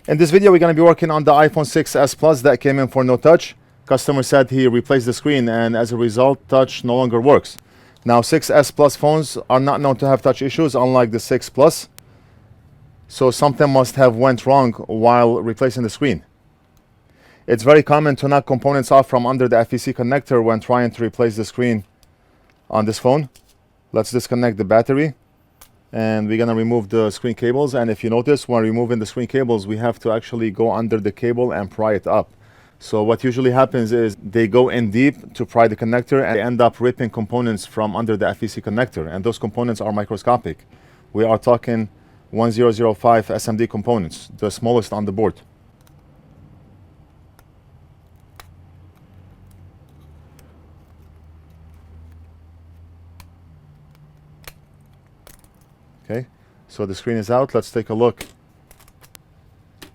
In this video, we're going to be working on the iPhone 6s Plus that came in for no touch. Customer said he replaced the screen, and as a result, touch no longer works. Now, 6s Plus phones are not known to have touch issues, unlike the 6 Plus. So something must have went wrong while replacing the screen. It's very common to knock components off from under the FEC connector when trying to replace the screen on this phone. Let's disconnect the battery. And we're going to remove the screen cables. And if you notice, when removing the screen cables, we have to actually go under the cable and pry it up. So what usually happens is they go in deep to pry the connector and they end up ripping components from under the FEC connector. And those components are microscopic. We are talking 1005 SMD components, the smallest on the board. Okay, so the screen is out. Let's take a look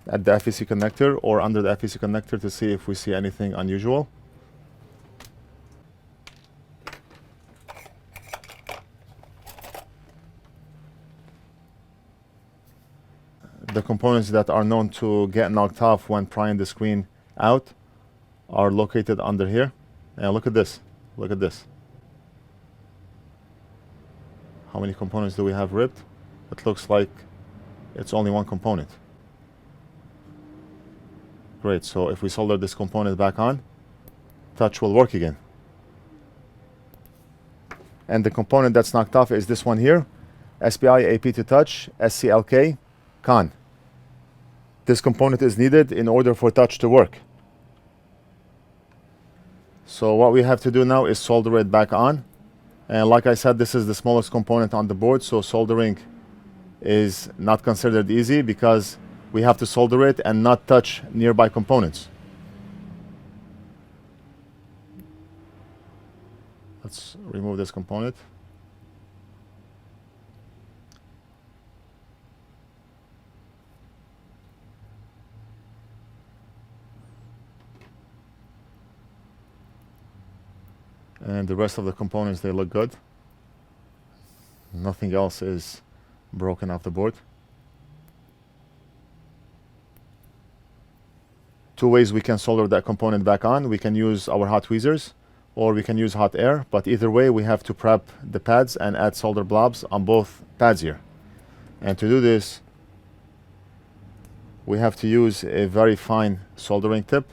at the FEC connector or under the FEC connector to see if we see anything unusual. The components that are known to get knocked off when prying the screen out are located under here. And look at this. Look at this. How many components do we have ripped? It looks like it's only one component. Great, so if we solder this component back on, touch will work again. And the component that's knocked off is this one here, SPI AP to touch, SCLK, CON. This component is needed in order for touch to work. So what we have to do now is solder it back on. And like I said, this is the smallest component on the board, so soldering is not considered easy because we have to solder it and not touch nearby components. Let's remove this component. And the rest of the components, they look good. Nothing else is broken off the board. Two ways we can solder that component back on. We can use our hot tweezers or we can use hot air, but either way we have to prep the pads and add solder blobs on both pads here. And to do this, we have to use a very fine soldering tip.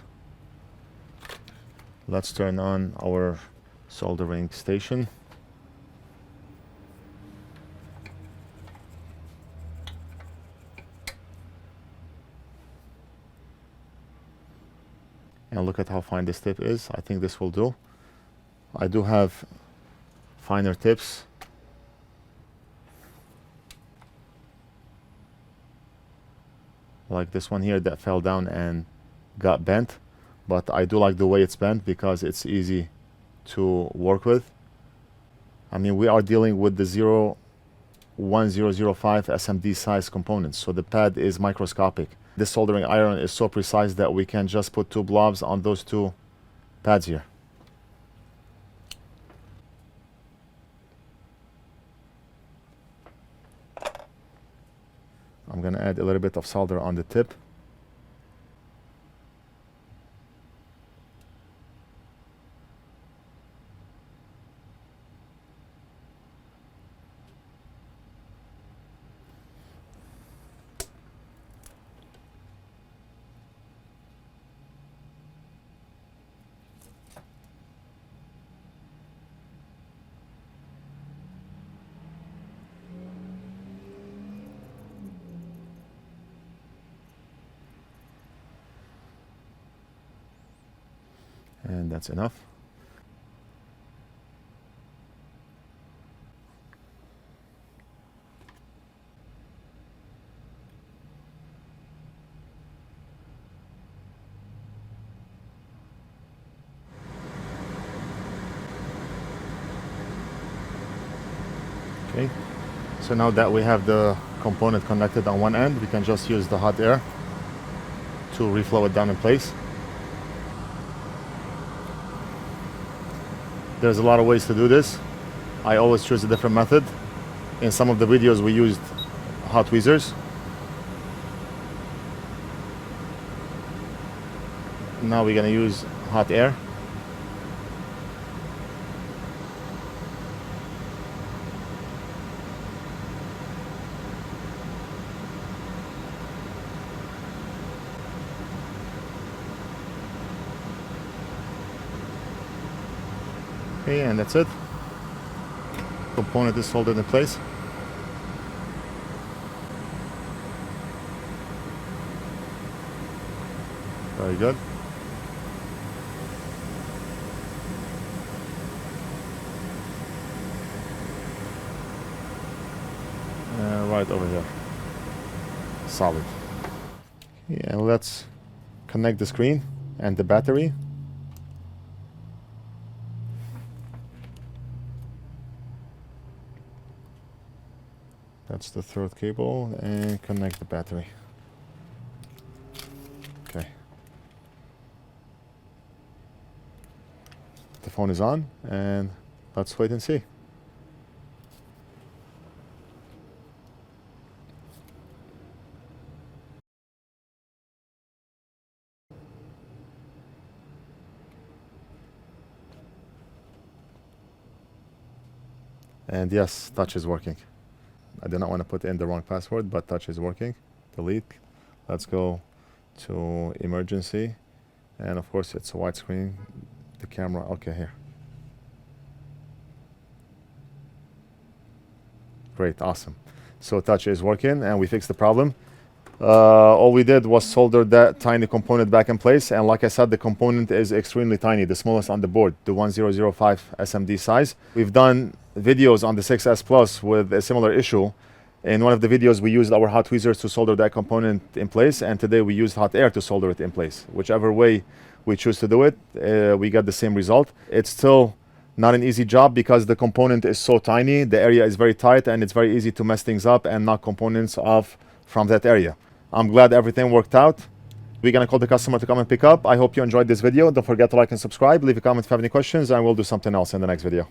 Let's turn on our soldering station. And look at how fine this tip is. I think this will do. I do have finer tips. Like this one here that fell down and got bent. But I do like the way it's bent because it's easy to work with. I mean, we are dealing with the 1005 SMD size components, so the pad is microscopic. This soldering iron is so precise that we can just put two blobs on those two pads here. I'm going to add a little bit of solder on the tip. And that's enough. Okay, so now that we have the component connected on one end, we can just use the hot air to reflow it down in place. There's a lot of ways to do this. I always choose a different method. In some of the videos we used hot tweezers. Now we're gonna use hot air. Okay, and that's it. Component is soldered in place. Very good. Right over here. Solid. Yeah, let's connect the screen and the battery. That's the third cable, and connect the battery. Okay. The phone is on, and let's wait and see. And yes, touch is working. I do not want to put in the wrong password, but touch is working. Delete. Let's go to emergency. And of course, it's a widescreen. The camera, okay, here. Great, awesome. So touch is working, and we fixed the problem. All we did was solder that tiny component back in place, and like I said, the component is extremely tiny, the smallest on the board, the 1005 SMD size. We've done videos on the 6S Plus with a similar issue. In one of the videos, we used our hot tweezers to solder that component in place, and today we used hot air to solder it in place. Whichever way we choose to do it, we get the same result. It's still not an easy job because the component is so tiny, the area is very tight, and it's very easy to mess things up and knock components off from that area. I'm glad everything worked out. We're gonna call the customer to come and pick up. I hope you enjoyed this video. Don't forget to like and subscribe. Leave a comment if you have any questions, and we'll do something else in the next video.